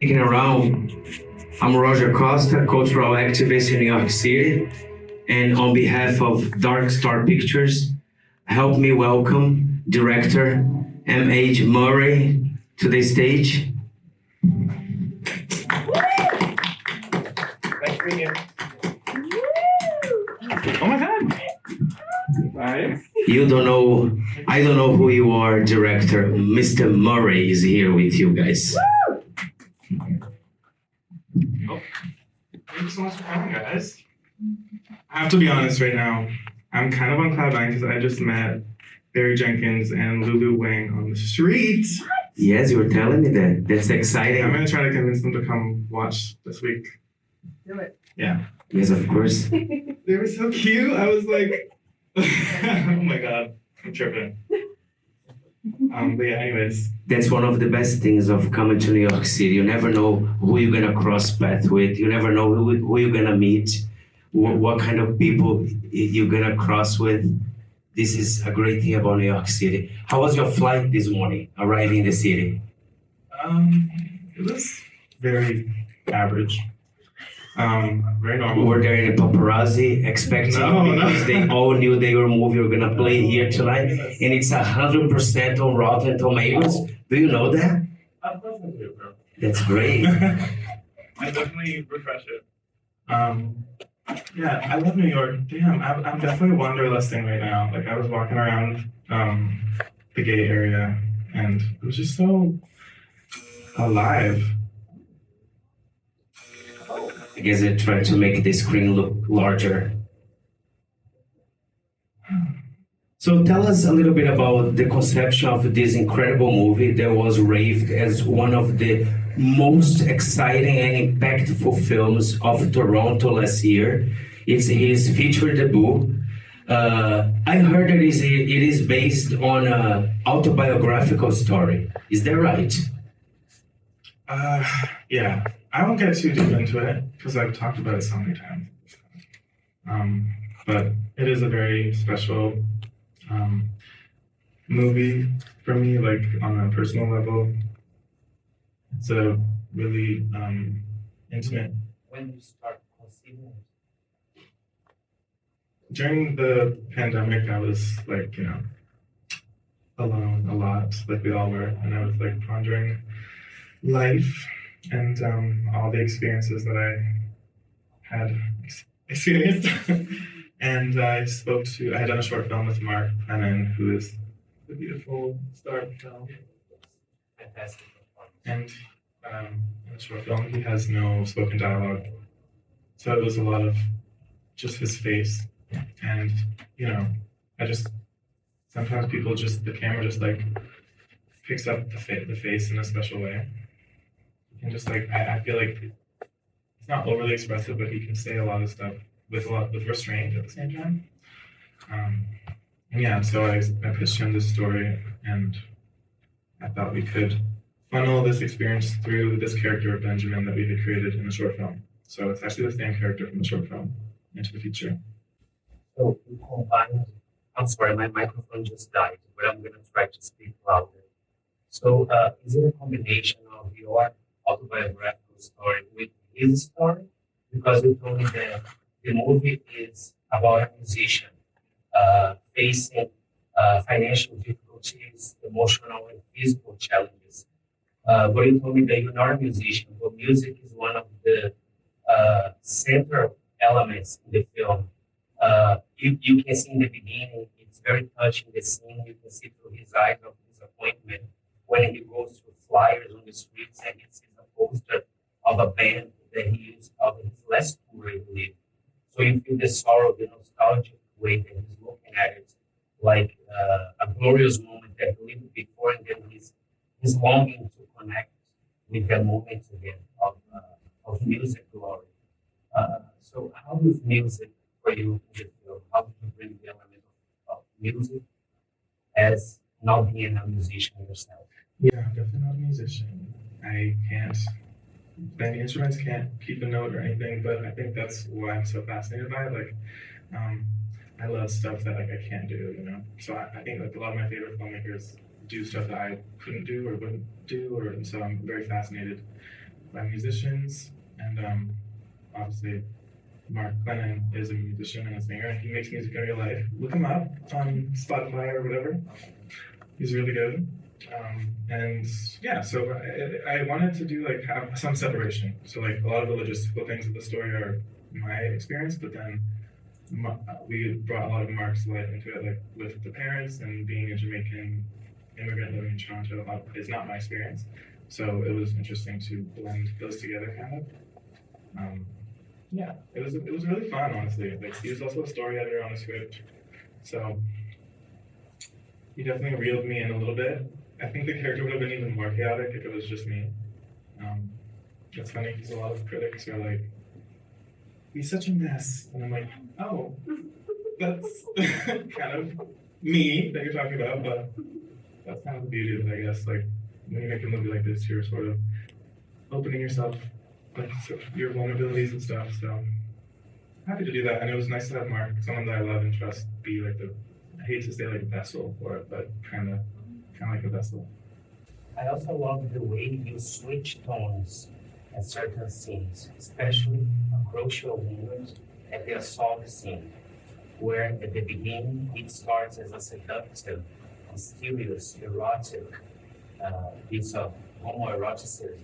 Taking around. I'm Roger Costa, cultural activist in New York City, and on behalf of Dark Star Pictures, help me welcome director M.H. Murray to the stage. Thanks for being here. Oh my god. Hi. You don't know, I don't know who you are, director. Mr. Murray is here with you guys. Oh, thank you so much for coming, guys. I have to be honest right now. I'm kind of on cloud nine because I just met Barry Jenkins and Lulu Wang on the street. Yes, you were telling me that. That's exciting. I'm gonna try to convince them to come watch this week. Do it. Yeah. Yes, of course. They were so cute. I was like, oh my god, I'm tripping. But yeah, anyways. That's one of the best things of coming to New York City. You never know who you're gonna cross path with. You never know who you're gonna meet, what kind of people you're gonna cross with. This is a great thing about New York City. How was your flight this morning, arriving in the city? It was very average. Very normal. Were there any paparazzi expecting? No. Because they all knew they were movie were gonna play here tonight, and it's 100% on Rotten Tomatoes. Do you know that? Of course I do, bro. That's great. I definitely refresh it. Yeah, I love New York. Damn, I'm definitely wanderlusting right now. Like I was walking around the gay area, and it was just so alive. I guess they tried to make the screen look larger. So tell us a little bit about the conception of this incredible movie that was raved as one of the most exciting and impactful films of Toronto last year. It's his feature debut. I heard that it is based on an autobiographical story. Is that right? Yeah, I won't get too deep into it because I've talked about it so many times. But it is a very special movie for me, like on a personal level. It's a really intimate. When you start considering During the pandemic, I was like, alone a lot, like we all were, and I was like pondering life and all the experiences that I had experienced. And I had done a short film with Mark Brennan, who is the beautiful star of the film. fantastic. And in the short film, he has no spoken dialogue. So it was a lot of just his face. And, sometimes the camera just like picks up the face in a special way. And just like, I feel like it's not overly expressive, but he can say a lot of stuff with restraint at the same time. And yeah, so I pitched him this story, and I thought we could funnel this experience through this character of Benjamin that we had created in the short film. So it's actually the same character from the short film into the feature. So you combine, I'm sorry, my microphone just died, but I'm going to try to speak louder. So is it a combination of your autobiographical story with his story? Because you told me that the movie is about a musician facing financial difficulties, emotional and physical challenges. But you told me that you're not a musician, but music is one of the central elements in the film. You can see in the beginning, it's very touching, the scene. You can see through his eyes of disappointment when he goes through flyers on the streets and he sees a poster of a band that he used of his last tour, I believe. So you feel the sorrow, the nostalgic way that he's looking at it, like a glorious moment that he lived before, and then he's longing to connect with that moment again of music glory. So how is music for you in the film? How do you bring the element of music as not being a musician yourself? Yeah, I'm definitely not a musician. I can't play the instruments, can't keep a note or anything, but I think that's why I'm so fascinated by it. Like, I love stuff that like I can't do. So I think like a lot of my favorite filmmakers do stuff that I couldn't do or wouldn't do, and so I'm very fascinated by musicians, and obviously Mark Lennon is a musician and a singer, and he makes music in real life. Look him up on Spotify or whatever. He's really good. And yeah, so I wanted to do like have some separation. So like a lot of the logistical things of the story are my experience, but then we brought a lot of Mark's life into it, like with the parents and being a Jamaican immigrant living in Toronto is not my experience. So it was interesting to blend those together, kind of. Yeah, it was really fun, honestly. Like he was also a story editor on the script, so he definitely reeled me in a little bit. I think the character would have been even more chaotic if it was just me. It's funny because a lot of critics are like, "He's such a mess," and I'm like, "Oh, that's kind of me that you're talking about." But that's kind of the beauty of it, I guess. Like when you make a movie like this, you're sort of opening yourself, like your vulnerabilities and stuff. So happy to do that, and it was nice to have Mark, someone that I love and trust, be like the. I hate to say like a vessel for it, but kind of like a vessel. I also love the way you switch tones at certain scenes, especially a crucial moment at the assault scene, where at the beginning it starts as a seductive, mysterious, erotic piece of homoeroticism.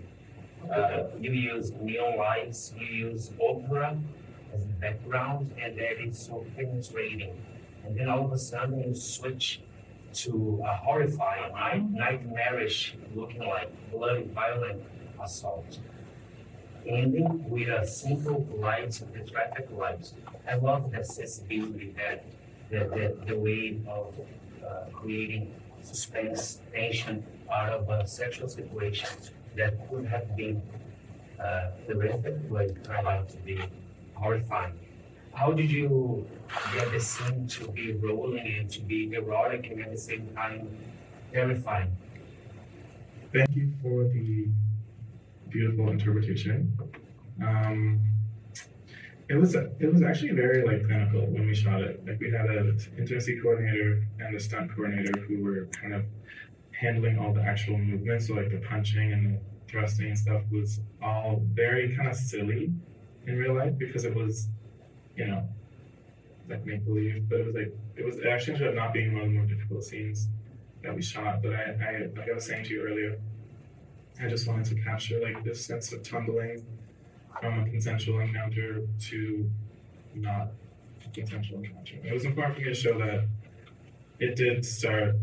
You use neon lights, you use opera as the background, and that is so penetrating. And then all of a sudden you switch to a horrifying, nightmarish looking like bloody, violent assault. Ending with a simple light, the traffic lights. I love the accessibility that the way of creating suspense, tension out of a sexual situation that could have been horrific, but turned out to be horrifying. How did you get the scene to be rolling and to be erotic and at the same time terrifying? Thank you for the beautiful interpretation. It was actually very like clinical when we shot it. Like we had an intimacy coordinator and a stunt coordinator who were kind of handling all the actual movements. So like the punching and the thrusting and stuff was all very kind of silly in real life because it was, you know, like make believe. But it actually ended up not being one of the more difficult scenes that we shot. But I like I was saying to you earlier, I just wanted to capture like this sense of tumbling from a consensual encounter to not a consensual encounter. It was important for me to show that it did start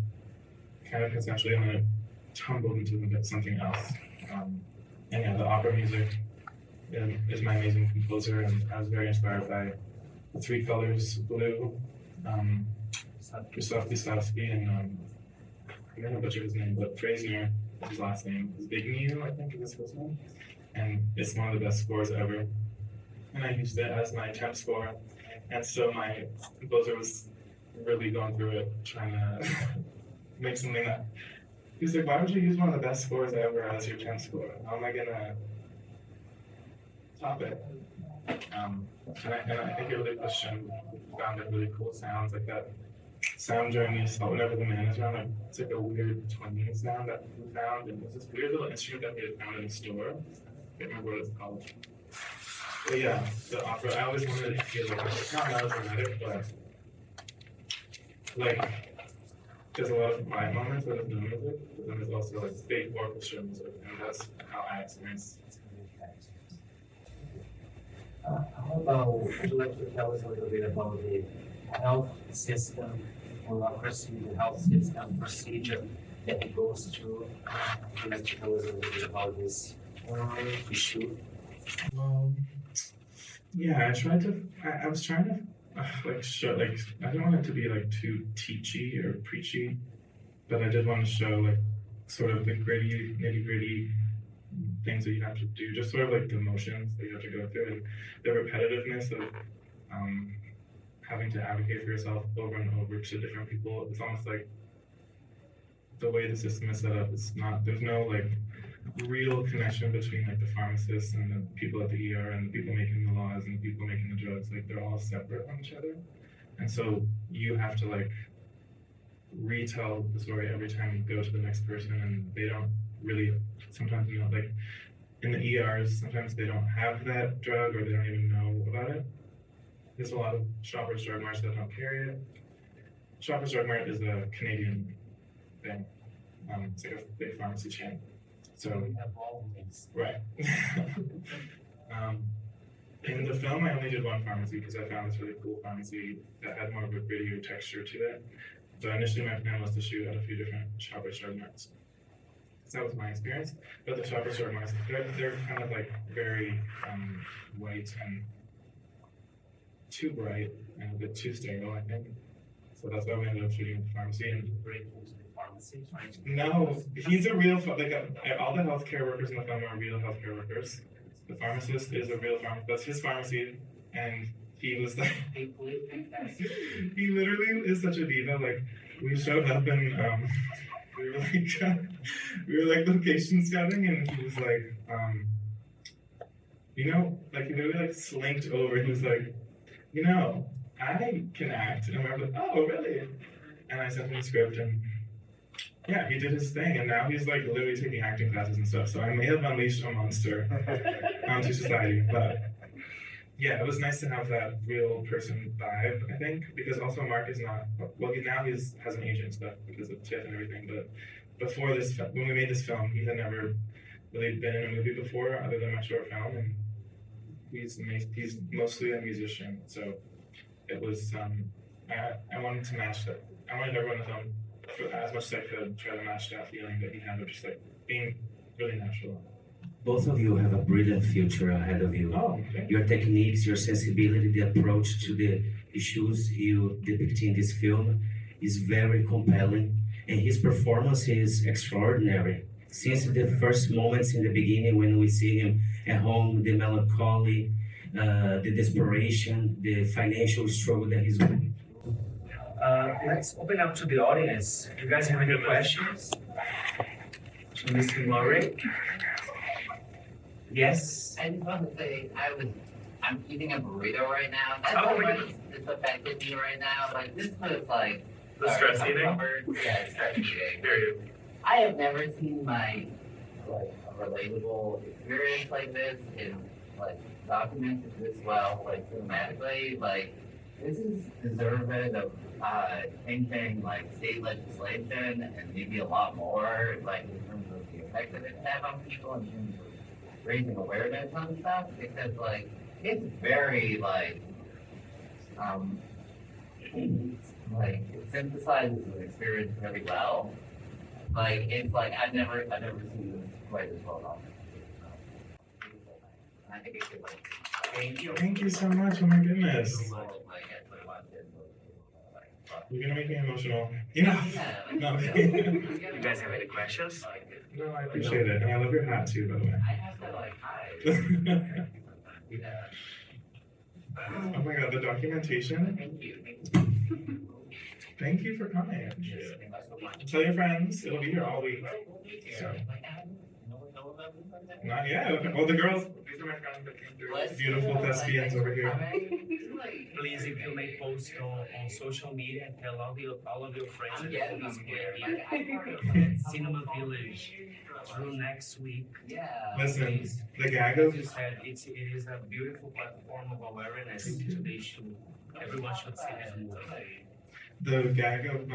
kind of consensually and then it tumbled into something else. And yeah, the opera music is my amazing composer, and I was very inspired by the three colors blue, Krzysztof Kieslowski, and I'm gonna butcher his name, but Frazier is his last name. Zbigniew, I think, is his first name. And it's one of the best scores ever. And I used it as my temp score. And so my composer was really going through it, trying to make something that. He's like, why would you use one of the best scores ever as your temp score? How am I gonna top it? And I think it really pushed and found it really cool sounds like that sound during the assault whenever the man is around. Like, it's like a weird twanging sound that we found, and it's this weird little instrument that we had found in the store. I can't remember what it's called. But yeah, the opera. I always wanted it to feel like it's not melodramatic, but like there's a lot of quiet moments where there's no music, but then there's also like big orchestra music, and that's how I experience. How about, would you like to tell us a little bit about the health system, bureaucracy, the health system procedure that it goes through? Would you like to tell us a little bit about this issue? Yeah, I was trying to like show like I didn't want it to be like too teachy or preachy, but I did want to show like sort of the gritty, nitty gritty things that you have to do, just sort of like the motions that you have to go through and the repetitiveness of having to advocate for yourself over and over to different people. It's almost like the way the system is set up, there's no like real connection between like the pharmacists and the people at the ER and the people making the laws and the people making the drugs. Like they're all separate from each other. And so you have to like retell the story every time you go to the next person, and they don't really sometimes, you know, like in the ERs, sometimes they don't have that drug or they don't even know about it. There's a lot of Shoppers Drug Marts that don't carry it. Shoppers Drug Mart is a Canadian thing. It's like a big pharmacy chain. So We have all these. right. In the film, I only did one pharmacy because I found this really cool pharmacy that had more of a grittier texture to it. So initially, my plan was to shoot at a few different Shoppers Drug Marts. So that was my experience. But the Shoppers Drug Marts, they're kind of like very white and too bright and a bit too sterile, I think. So that's why we ended up shooting at the pharmacy. And Break into the pharmacy, trying to. no, he's a real, like, all the healthcare workers in the film are real healthcare workers. The pharmacist is a real pharmacist. That's his pharmacy. And he was like, People think that's. he literally is such a diva. Like, we showed up and we were like location scouting, and he was like, he literally like slinked over. He was like, I can act. And we're like, oh, really? And I sent him the script, and yeah, he did his thing. And now he's like literally taking acting classes and stuff. So I may have unleashed a monster onto society. But yeah, it was nice to have that real person vibe, I think, because also Mark is not, well, he has an agent and stuff because of TIFF and everything. But before this, when we made this film, he had never really been in a movie before other than my short film. And he's mostly a musician. So it was, I wanted to match that. I wanted everyone in the film, for as much as I could, try to match that feeling that he had of just like being really natural. Both of you have a brilliant future ahead of you. Oh, okay. Your techniques, your sensibility, the approach to the issues you depict in this film is very compelling, and his performance is extraordinary. Since the first moments in the beginning when we see him at home, the melancholy, the desperation, the financial struggle that he's going through. Let's open up to the audience. Do you guys have any questions? To Mr. Murray? Yes? I just want to say I'm eating a burrito right now. That's Oh, how really? much it's affected me right now. Like this was like The sorry, stress I'm eating? covered. Yeah, stress eating. Period. I have never seen like a relatable experience like this in like documented this well, like cinematically. Like this is deserving of changing like state legislation and maybe a lot more, like in terms of the effect that it have on people in terms of raising awareness on stuff, because like it's very like it synthesizes the experience really well. Like it's like I've never seen this quite as well done. I think it could like Thank you. Thank you so much. Oh my goodness. like actually watch it. You're gonna make me emotional. Yeah. Yeah, like, No. You guys have any questions? No, I appreciate it. And I love your hat too, by the way. I have to like hide. Yeah. Oh my god, the documentation. Thank you. Thank you for coming. Thank you so much. Tell your friends. It'll be here all week. So, not yet. Well, the girls, these are my friends that came through. Beautiful thespians over here. Please, if you may post on social media and tell all of your friends I'm that getting this them will here. be Like, I heard of at it. Cinema Village through next week. Yeah. Listen, the gag As of you said, it is a beautiful platform of awareness. Today should everyone should see this movie. the gag of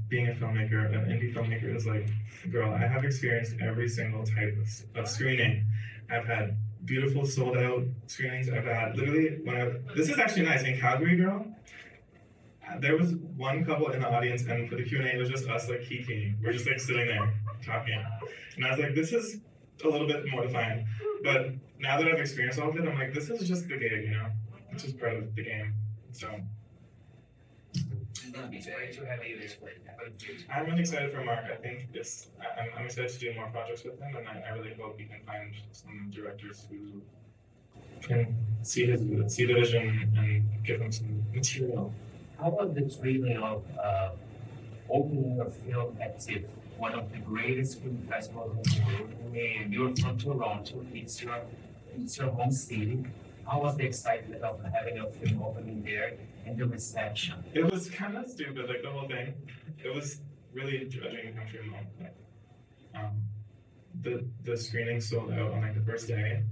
being a filmmaker, an indie filmmaker, is like, girl, I have experienced every single type of screening. I've had beautiful sold out screenings. I've had literally this is actually nice in Calgary, girl. There was one couple in the audience, and for the Q&A, it was just us like kikiing. We're just like sitting there talking, and I was like, this is a little bit mortifying. But now that I've experienced all of it, I'm like, this is just the gig, It's just part of the game. So. It's great to have you. I'm really excited for Mark. I think I'm excited to do more projects with him, and I really hope we can find some directors who can see the vision and give him some material. How about the feeling of opening a film at TIFF, one of the greatest film festivals in the world? And you're from Toronto, it's your home city. How was the excitement of having a film opening there and the reception? It was kind of stupid, like the whole thing. It was really a dream come true moment. the screening sold out on like the first day,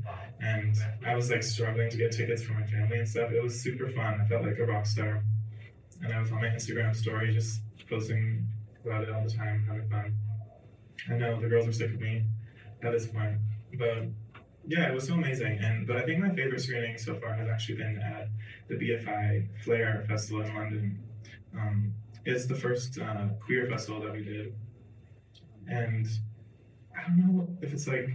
and I was like struggling to get tickets for my family and stuff. It was super fun. I felt like a rock star, and I was on my Instagram story just posting about it all the time, having fun. I know the girls are sick of me at this point, but yeah, it was so amazing. But I think my favorite screening so far has actually been at the BFI Flair Festival in London. It's the first queer festival that we did, and I don't know if it's like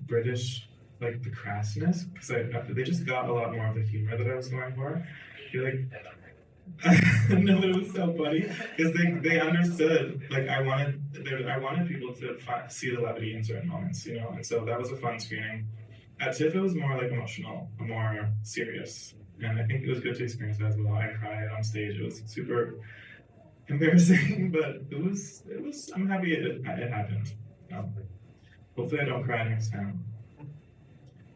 British, like the crassness, because they just got a lot more of the humor that I was going for. I feel like no, but it was so funny because they understood. Like I wanted people to see the levity in certain moments, you know, and so that was a fun screening. At TIFF, it was more like emotional, more serious, and I think it was good to experience that as well. I cried on stage. It was super embarrassing, but it was. I'm happy it happened. Hopefully, I don't cry next time.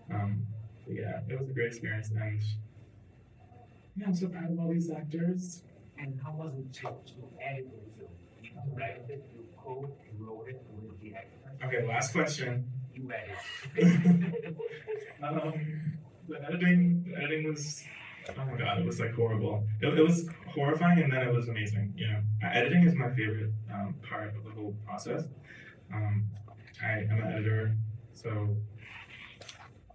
But yeah, it was a great experience, and yeah, I'm so proud of all these actors. And how was it to edit the film? You directed, you co-wrote it with the actor. Okay, last question. You edited. The editing was, oh my god, it was like horrible. It was horrifying, and then it was amazing. You know, editing is my favorite part of the whole process. I am an editor, so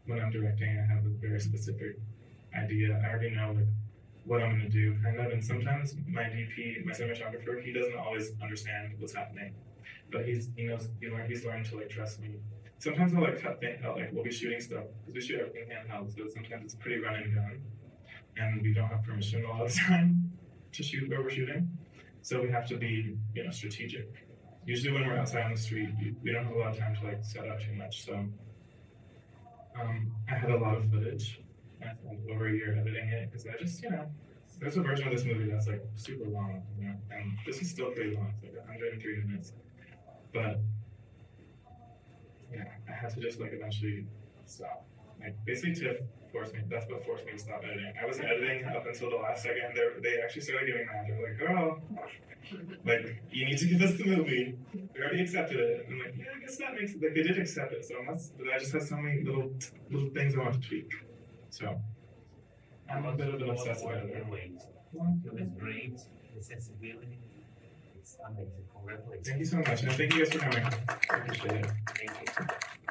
when I'm directing, I have a very specific idea. I already know like what I'm going to do, kind of. And sometimes my DP, my cinematographer, he doesn't always understand what's happening, but he's learned to like trust me. Sometimes I'll like cut things out, like we'll be shooting stuff because we shoot everything handheld, so sometimes it's pretty run and gun, and we don't have permission a lot of the time to shoot where we're shooting, so we have to be, you know, strategic. Usually when we're outside on the street, we don't have a lot of time to like set up too much. So I had a lot of footage. I spent over a year editing it because I just, you know, there's a version of this movie that's like super long, you know, and this is still pretty long. It's like 103 minutes, but yeah, I had to just like eventually stop. Like basically TIFF forced me. That's what forced me to stop editing. I was editing up until the last second. They actually started getting mad. They were like, "Girl, like you need to give us the movie. We already accepted it." And I'm like, "Yeah, I guess that makes it." Like they did accept it, so but I just had so many little things I want to tweak. So I'm a bit of an obsessive editor. It was great. The sensibility, it's amazing. Congratulations. Thank you so much, and thank you guys for coming. I appreciate it. Thank you.